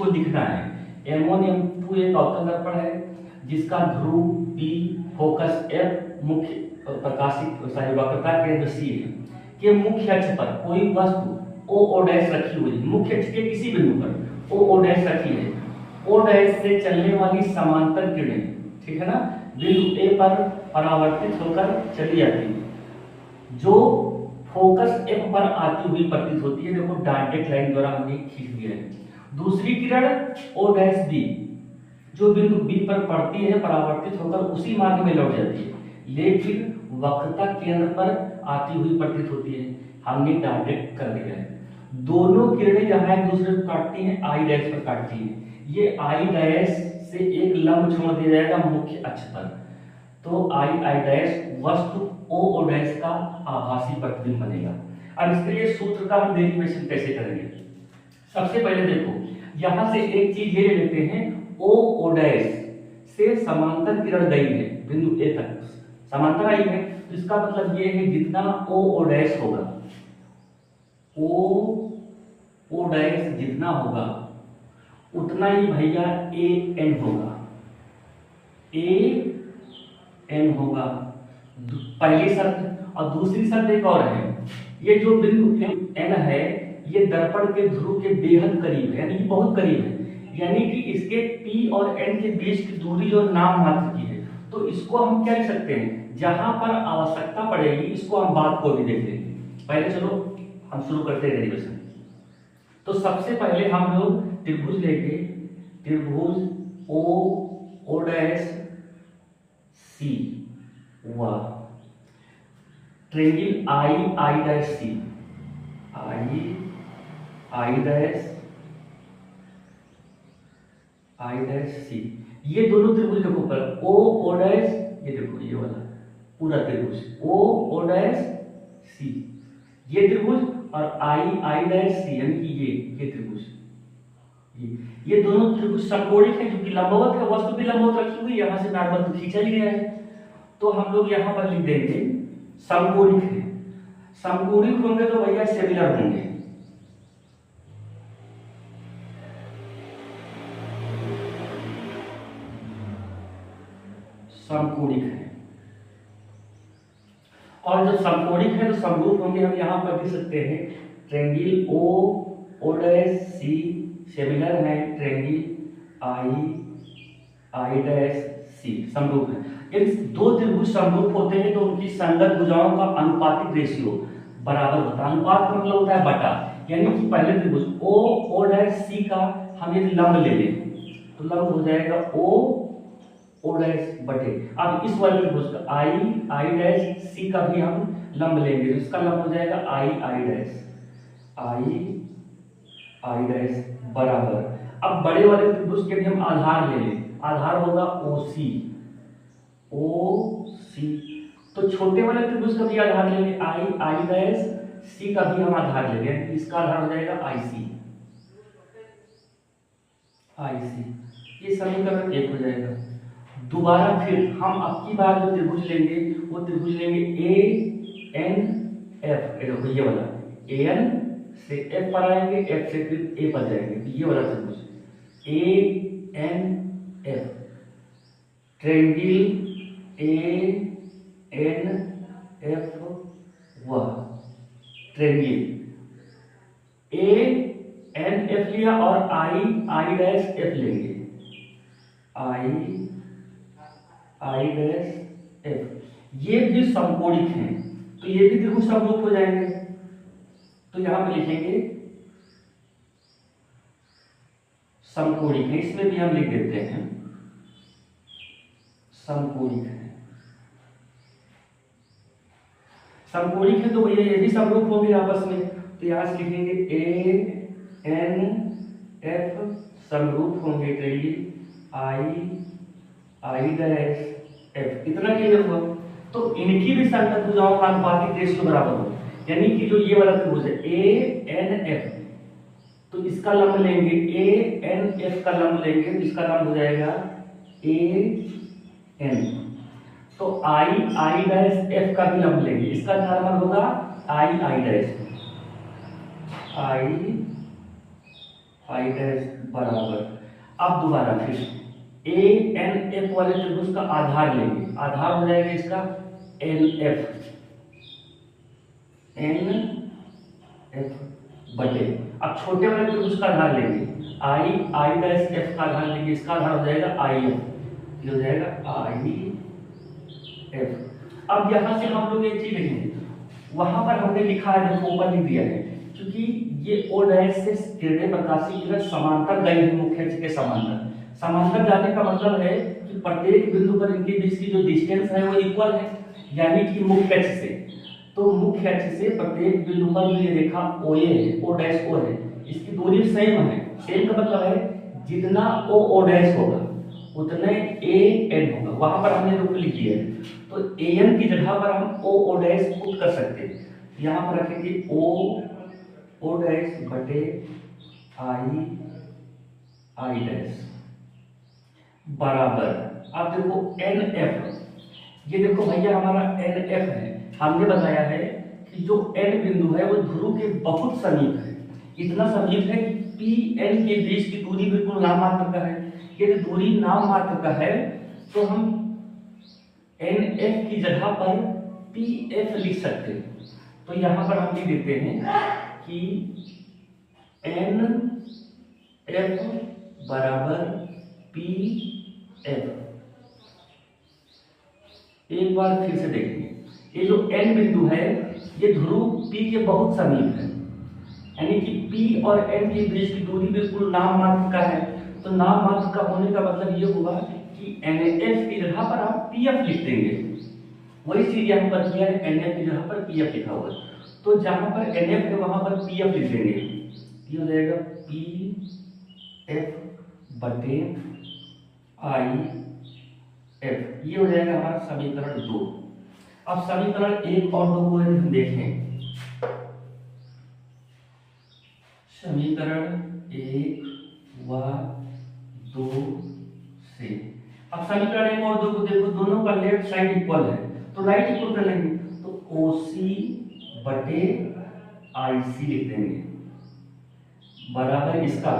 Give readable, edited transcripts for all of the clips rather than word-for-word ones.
को दिखना है। M1 M2 एक अवतल दर्पण है जिसका ध्रुव P, फोकस F, मुख्य प्रकाशित वक्रता केंद्र C है कि मुख्य अक्ष पर कोई वस्तु O डैश रखी हुई है। मुख्य अक्ष के किसी बिंदु पर O डैश रखी है। O डैश से चलने वाली समांतर किरणें, ठीक है ना, बिंदु A पर परावर्तित होकर चली जाती है जो फोकस F पर आती हुई प्रतीत होती है। देखो डॉटेड लाइन द्वारा हमने खींच दिया है। दूसरी किरण O डैश B जो बिंदु B पर पड़ती है, परावर्तित होकर उसी मार्ग में लौट जाती है, लेकिन वक्रता केंद्र पर आती हुई प्रतीत होती है। हमने डॉटेड कर दिया है। दोनों किरणें जहां एक दूसरे को काटती हैं, I डैश पर काटती हैं। ये I डैश से एक लंब छोड़ दिया जाएगा मुख्य अक्ष पर, तो I डैश वस्तु O डैश का आभासी प्रतिबिंब बनेगा। अब इसके लिए सूत्र का हम डेरिवेशन कैसे करेंगे? सबसे पहले देखो, यहां से एक चीज ये ले लेते हैं, O डैश से समांतर किरण गई है बिंदु A तक, समांतर आई है, तो इसका मतलब ये है जितना O डैश होगा, O डैश जितना होगा उतना ही भैया AN होगा, AN होगा पहली शर्त। और दूसरी शर्त एक और है, ये जो बिंदु N है ये दर्पण के ध्रुव के बेहद करीब है, यानी कि बहुत करीब है, यानी कि इसके P और N के बीच की दूरी जो नाम मात्र की है, तो इसको हम क्या लिख सकते हैं, जहां पर आवश्यकता पड़ेगी इसको हम बात को भी देख लेंगे। पहले चलो हम शुरू करते हैं डेरिवेशन। तो सबसे पहले हम लोग त्रिभुज लेंगे, त्रिभुज O डैश C व triangle I dash C, I dash C, ये दोनों त्रिभुज देखो पर O डैश, ये देखो ये वाला पूरा त्रिभुज O डैश C, ये त्रिभुज, और I डैश C यानी कि ये त्रिभुज, ये दोनों त्रिभुज समकोणिक है, जो कि लंबवत है, वस्तु भी लंबवत रखी हुई, यहां से नॉर्मल तो खींचा ही गया है, तो हम लोग यहां पर लिख देंगे समकोणिक है। समकोणिक होंगे तो भैया सिमिलर होंगे, समकोणिक है, और जब समकोणिक है तो समरूप होंगे। हम यहां पर लिख सकते हैं triangle O dash C similar है ट्रायंगल I डैश C, समरूप है। यदि दो त्रिभुज समरूप होते हैं तो उनकी संगत भुजाओं का अनुपातिक रेशियो बराबर होता है। अनुपात का मतलब होता है बटा, यानी कि पहले त्रिभुज O डैश C का हम यदि लंब ले लें तो लंब हो जाएगा O डैश बटे, अब इस वाले त्रिभुज का I डैश C का भी हम लंब लेंगे, तो इसका लंब हो जाएगा I डैश बराबर। अब बड़े वाले त्रिभुज के भी हम आधार ले लें, आधार होगा OC, तो छोटे वाले त्रिभुज का भी आधार ले लें I डैश C का भी हम आधार ले लें, इसका आधार हो जाएगा IC, ये समीकरण 1 हो जाएगा। दोबारा फिर हम अब की बार जो त्रिभुज लेंगे वो त्रिभुज लेंगे ANF, देखो ये वाला AN से F पर आएंगे, F से फिर A पर जाएंगे, तो ये वाला त्रिभुज ANF, ट्रायंगल ANF व ट्रायंगल ANF लिया और I डैश F लेंगे, I डैश F, ये भी समकोणिक हैं, तो ये भी त्रिभुज समरूप हो जाएंगे। तो यहां पे लिखेंगे समकोणिक है, इसमें भी हम लिख देते हैं समकोणिक है। समकोणिक है तो भैया ये भी समरूप होंगे आपस में, तो यहां से लिखेंगे ANF समरूप होंगे ट्रायंगल I डैश F, इतना क्लियर हुआ। तो इनकी भी संगत भुजाओं का अनुपातिक रेशियो बराबर हो, यानी कि जो ये वाला त्रिभुज है ANF, तो इसका लंब लेंगे ANF का लंब लेंगे, तो इसका लंब हो जाएगा AN, तो I डैश F का भी लंब लेंगे, इसका नॉर्मल होगा I डैश, आई डैश बराबर, अब दोबारा फिर ए एन एफ वाले त्रिभुज का आधार लेंगे, आधार हो जाएगा इसका एन एफ, एन एफ बटे, अब छोटे वाले त्रिभुज का आधार लेंगे आई, आई डैश एफ का आधार लेंगे, इसका आधार हो जाएगा आई एफ, ये हो जाएगा आई एफ। अब यहां से हम लोग एक चीज लिखेंगे, वहां पर हमने लिखा है, देखो ऊपर लिख दिया है, क्योंकि ये ओ डैश से किरणें प्रकाशीय किरण समांतर गई है, मुख्य अक्ष के समांतर, समांतर जाने का मतलब है कि प्रत्येक बिंदु पर इनके बीच की जो डिस्टेंस है वो इक्वल है, यानी कि मुख्य अक्ष से, तो मुख्य अक्ष से प्रत्येक बिंदु पर ये रेखा ओ ए है, ओ डैश ओ है, इसकी दूरी सेम है, सेम का मतलब है जितना ओ डैश होगा उतने ए एन होगा, वहां पर हमने रूप लिखी है, तो ए एन की जगह पर हम ओ डैश पुट कर सकते हैं, यहाँ पर रखेंगे ओ डैश बटे आई डैश बराबर, अब देखो एन एफ, ये देखो भैया हमारा एन एफ है, हमने बताया है कि जो एन बिंदु है वो ध्रुव के बहुत समीप है, इतना समीप है कि पी एन के बीच की दूरी बिल्कुल नाम मात्र का है, यदि दूरी नाम मात्र का है तो हम एन एफ की जगह पर पी एफ लिख सकते हैं, तो यहां पर हम लिख देते हैं कि एन एफ बराबर पी एफ। एक बार फिर से देखेंगे, ये जो एन बिंदु है ये ध्रुव पी के बहुत समीप है, यानी कि पी और एन के बीच की दूरी बिल्कुल नाम मात्र का है, तो नाम मात्र का होने का मतलब ये होगा कि एन एफ की जगह पर आप पी एफ लिख देंगे, वही चीज यहाँ पर किया है, एन एफ की जगह पर पी एफ लिखा हुआ है, तो जहां पर एन एफ है वहां पर पी एफ लिख देंगे, ये हो जाएगा पी एफ बटे आई एफ, ये हो जाएगा हमारा समीकरण 2। अब समीकरण 1 और 2 को हम देखें, समीकरण 1 व 2 से, अब समीकरण 1 और 2 को देखो, दोनों का लेफ्ट साइड इक्वल है, तो राइट इक्वल कर लेंगे, तो ओसी बटे आई सी लिख देंगे बराबर इसका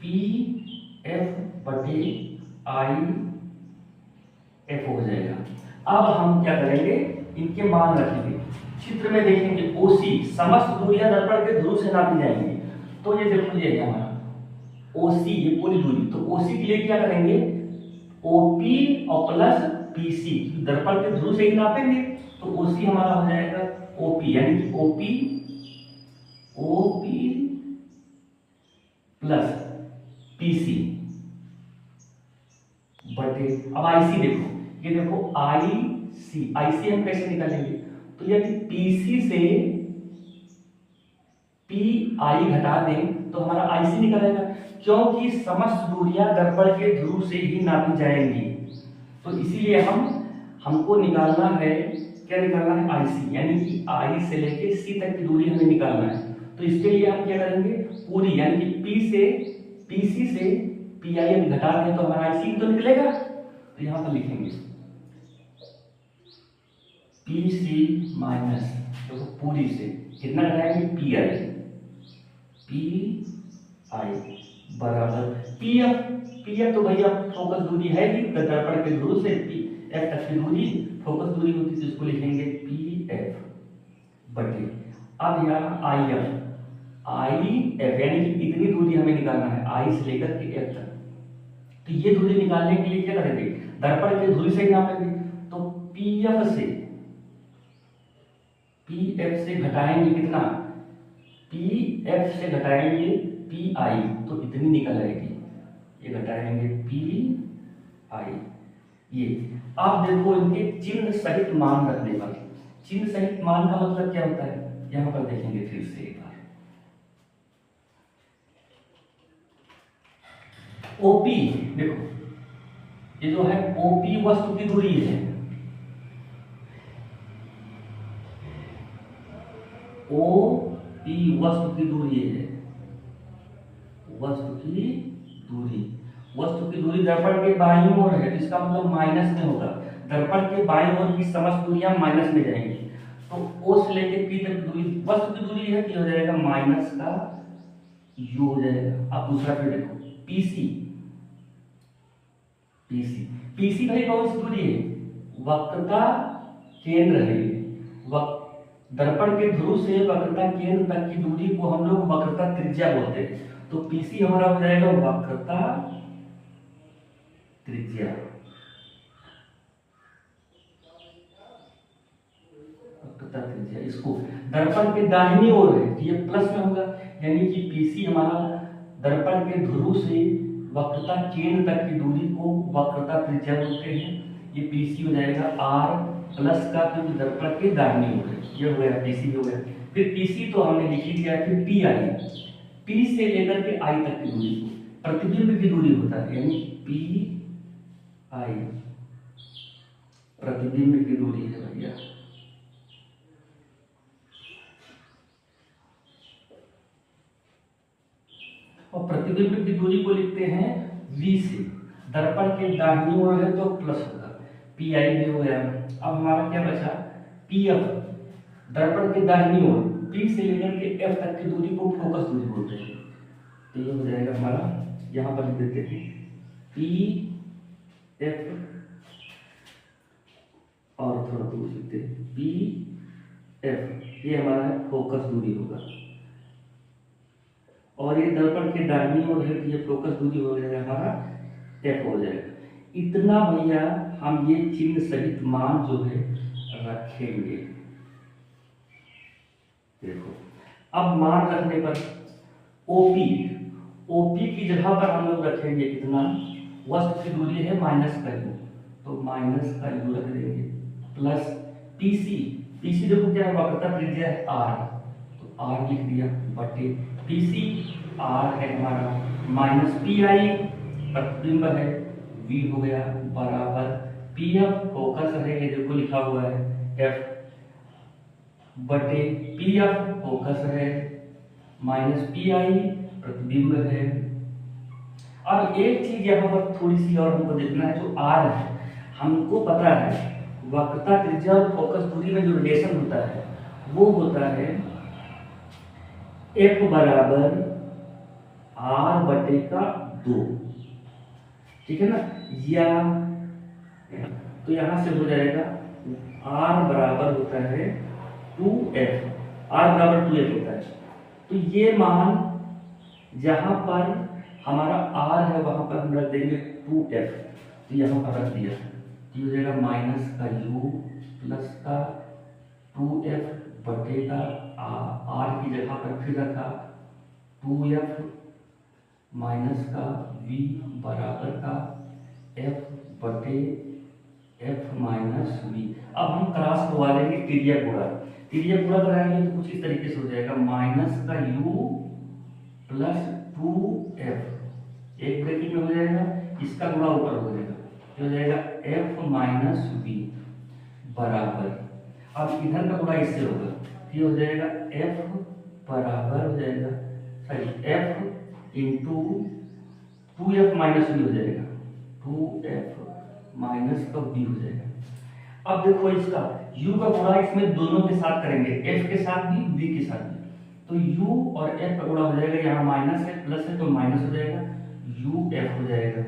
पी एफ बटे आई एफ हो जाएगा। अब हम क्या करेंगे, इनके मान रखेंगे, चित्र में देखेंगे ओसी समस्त दूरियां दर्पण के ध्रुव से नापी जाएंगी, तो ये देखो ये है हमारा ओसी, ये पूरी दूरी, तो ओसी के लिए क्या करेंगे, ओपी और प्लस पीसी, दर्पण के ध्रुव से ही नापेंगे, तो ओसी हमारा हो जाएगा ओपी, यानी कि ओपी प्लस पीसी बटे, अब आईसी देखो, ये देखो आईसी हम कैसे निकालेंगे, तो यदि पीसी से पी आई घटा दें तो हमारा आईसी निकलेगा, क्योंकि समस्त दूरियां दर्पण के ध्रुव से ही नापी जाएंगी, तो इसीलिए हमको निकालना है, क्या निकालना है, आईसी, यानी कि आई से लेके सी तक की दूरी हमें निकालना है, तो इसके लिए हम क्या करेंगे, पूरी यानी कि पीसी से पी आई यदि घटा दें तो हमारा आईसी तो निकलेगा, तो यहां पर लिखेंगे पीसी माइनस, देखो पूरी से कितना घटाएंगे, पी आई बराबर पीएफ तो भैया फोकस दूरी है ही, दर्पण के ध्रुव से पी एफ तक की दूरी फोकस दूरी होती है, जिसको लिखेंगे पी एफ बटे, अब यहाँ आई एफ यानी कि इतनी दूरी हमें निकालना है, आई से लेकर के एफ तक, तो ये दूरी निकालने के लिए क्या करेंगे, दर्पण के ध्रुव से ही नापेंगे, तो पीएफ से घटाएंगे कितना, पीएफ से घटाएंगे पी आई, तो इतनी निकल आएगी, ये घटाएंगे पी आई, ये आप देखो इनके चिन्ह सहित मान रखने पर, चिन्ह सहित मान का मतलब क्या होता है, यहां पर देखेंगे फिर से एक बार, ओपी देखो, ये जो है ओपी वस्तु की दूरी है, ओपी वस्तु की दूरी है, वस्तु की दूरी दर्पण के बाईं ओर है, तो इसका मतलब माइनस में होगा, दर्पण के बाईं ओर की समस्त दूरियां माइनस में जाएंगी, तो ओ से लेकर पी तक दूरी वस्तु की दूरी है, तो हो जाएगा माइनस का यू हो जाएगा। अब दूसरा फिर देखो पीसी, पीसी पीसी भाई कौन सी दूरी है, वक्रता केंद्र है। दर्पण के ध्रुव से वक्रता केंद्र तक की दूरी को हम लोग वक्रता त्रिज्या बोलते हैं। तो पीसी हमारा हो जाएगा वक्रता त्रिज्या। वक्रता त्रिज्या इसको दर्पण के दाहिनी ओर है तो ये प्लस में होगा, यानी कि पीसी हमारा दर्पण के ध्रुव से वक्रता केंद्र तक की दूरी को वक्रता त्रिज्या बोलते हैं। ये पीसी हो जाएगा आर प्लस का, क्योंकि दर्पण के दाहिनी ओर है। ये हो गया पीसी हो गया। फिर पीसी तो हमने लिख ही दिया। फिर पी आई, पी से लेकर के आई तक की दूरी प्रतिबिंब की दूरी होता है, यानी पी आई प्रतिबिंब की दूरी है भैया। और प्रतिबिंब की दूरी को लिखते हैं v से, दर्पण के दाहिनी ओर है तो प्लस होगा, पी आई भी हो गया। अब हमारा क्या बचा, पी एफ, दर्पण के दाहिनी ओर पी से लेकर के एफ तक की दूरी को फोकस दूरी बोलते हैं। तो ये हो जाएगा हमारा, यहाँ पर लिख देते हैं पी एफ और थोड़ा दूर लिखते हैं पी एफ, ये हमारा फोकस दूरी होगा। और ये दर्पण के दाहिनी ओर है तो ये फोकस दूरी हो जाएगा हमारा एफ हो जाएगा। इतना भैया हम ये चिन्ह सहित मान जो है रखेंगे। देखो अब मान रखने पर ओपी, ओपी की जगह पर हम लोग रखेंगे कितना, वस्तु की दूरी है माइनस का यू, तो माइनस का यू रख देंगे, प्लस पीसी, पीसी देखो क्या है, वक्रता त्रिज्या है आर, तो आर लिख दिया, बटे पीसी आर है हमारा, माइनस पी आई प्रतिबिंब है वी हो गया, बराबर पी एफ फोकस है, ये देखो लिखा हुआ है एफ, बटे पी एफ फोकस है, माइनस पी आई प्रतिबिंब है। अब एक चीज यहाँ पर थोड़ी सी और हमको देखना है, जो आर है हमको पता है वक्रता त्रिज्या और फोकस दूरी में जो रिलेशन होता है वो होता है एफ बराबर आर बटे का 2, ठीक है ना, या तो यहां से हो जाएगा आर बराबर होता है 2f, आर बराबर 2f होता है। तो ये मान जहां पर हमारा आर है वहां पर हम रख देंगे 2f, तो यहां पर रख दिया, ये हो जाएगा माइनस का u प्लस का 2f बटे का आर की जगह पर फिर रखा 2f माइनस का v बराबर का f बटे f माइनस v। अब हम क्रॉस करवा लेंगे तिर्यक गुणा, तिर्यक गुणा कराएंगे तो कुछ इस तरीके से हो जाएगा, माइनस का u प्लस 2f, एक ब्रैकेट में हो जाएगा, इसका गुणा ऊपर हो जाएगा, हो जाएगा f माइनस v बराबर, अब इधर का गुणा इससे होगा, ये हो जाएगा f बराबर हो जाएगा, sorry f into 2f minus v हो जाएगा, 2f माइनस का v हो जाएगा। अब देखो इसका u का गुणा इसमें दोनों के साथ करेंगे, f के साथ भी v के साथ भी, तो u और f का गुणा हो जाएगा, यहाँ माइनस है प्लस है तो माइनस हो जाएगा, uf हो जाएगा।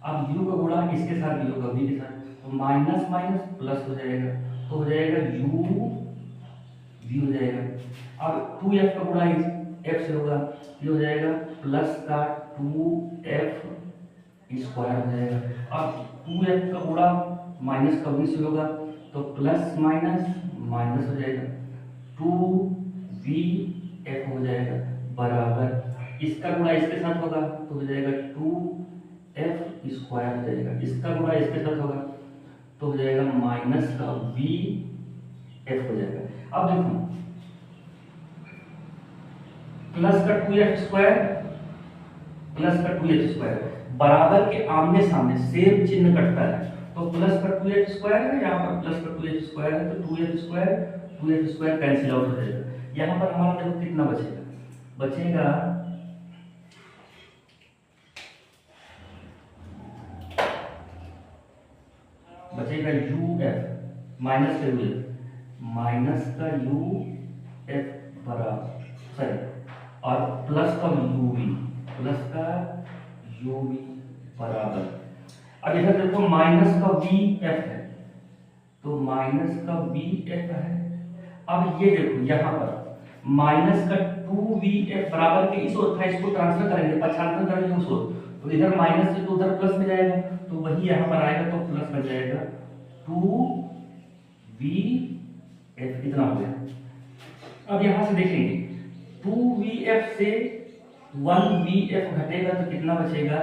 अब u का गुणा इसके साथ भी होगा v के साथ, तो माइनस माइनस प्लस हो जाएगा, तो हो जाएगा u v हो जाएगा। अब 2f का गुणा f से होगा, ये हो जाएगा प्लस का 2f स्क्वायर हो जाएगा। अब 2f का गुणा माइनस का v से होगा तो प्लस माइनस माइनस हो जाएगा, 2vf हो जाएगा बराबर, इसका गुणा इसके साथ होगा तो हो जाएगा 2f स्क्वायर हो जाएगा, इसका गुणा इसके साथ होगा तो हो जाएगा माइनस का vf हो जाएगा। अब देखो प्लस का 2f स्क्वायर प्लस का 2f स्क्वायर बराबर के आमने सामने सेम चिन्ह कटता है, तो प्लस का 2f स्क्वायर है, यहाँ पर प्लस का 2f स्क्वायर है, तो 2f स्क्वायर कैंसिल आउट हो जाएगा। यहाँ पर हमारा देखो कितना बचेगा, बचेगा बचेगा uf माइनस का uf माइनस का uf बराबर, सॉरी, और प्लस का यूवी, प्लस का यूवी बराबर, अब इधर देखो माइनस का वी एफ है, तो माइनस का वी एफ है। अब ये देखो यहाँ पर माइनस का 2vf बराबर के इस ओर था, इसको ट्रांसफर करेंगे, पक्षांतर करेंगे उस ओर, तो इधर माइनस से तो उधर प्लस में जाएगा, तो वही यहाँ पर आएगा, तो प्लस में जाएगा 2vf, इतना हो गया। अब यहाँ से देखेंगे 2vf से 1vf घटेगा तो कितना बचेगा,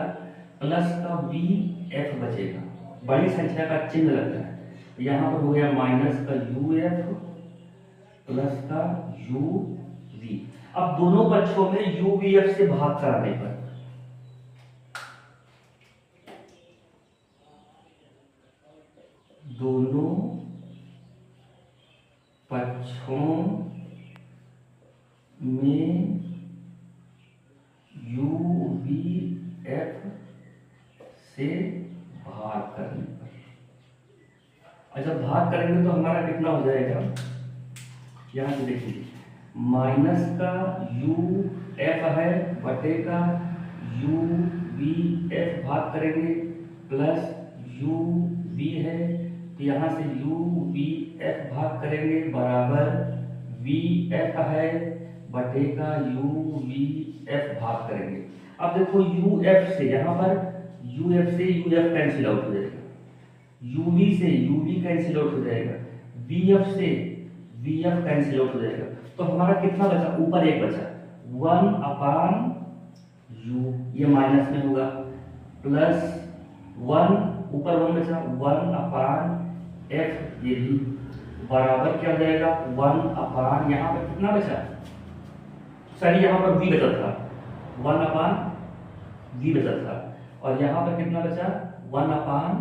प्लस का vf बचेगा, बड़ी संख्या का चिन्ह लगता है, यहाँ पर हो गया माइनस का uf प्लस का uv। अब दोनों पक्षों में uvf से भाग कराने पर दोनों पक्षों में uvf से भाग करने पर, अच्छा भाग करेंगे तो हमारा कितना हो जाएगा, यहाँ से देखिए माइनस का uf है बटे का uvf भाग करेंगे प्लस uv है, तो यहाँ से uvf भाग करेंगे बराबर vf है बटे का uvf भाग करेंगे। अब देखो uf से यहाँ पर uf से uf कैंसिल आउट हो जाएगा, uv से uv कैंसिल आउट हो जाएगा, vf से vf कैंसिल आउट हो जाएगा, तो हमारा कितना बचा, ऊपर एक बचा 1 अपान u, ये माइनस में होगा, प्लस 1 ऊपर 1 बचा 1 अपान f, ये भी बराबर क्या हो जाएगा 1 अपान, यहाँ पर कितना बचा, सॉरी यहाँ पर v बचा था, 1 अपान v बचा था, और यहाँ पर कितना बचा 1 अपान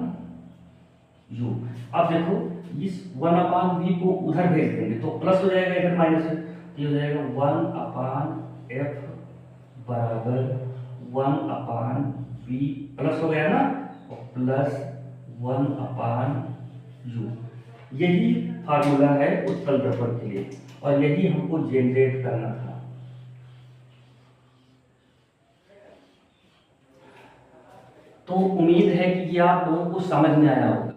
u। अब देखो इस 1 अपान v को उधर भेज देंगे तो प्लस हो जाएगा, इधर माइनस है, ये हो जाएगा 1 अपान f बराबर 1 अपान v, प्लस हो गया ना, और प्लस 1 अपान u। यही फार्मूला है उत्तल दर्पण के लिए, और यही हमको जनरेट करना था। तो उम्मीद है कि ये आप लोगों को समझ में आया होगा।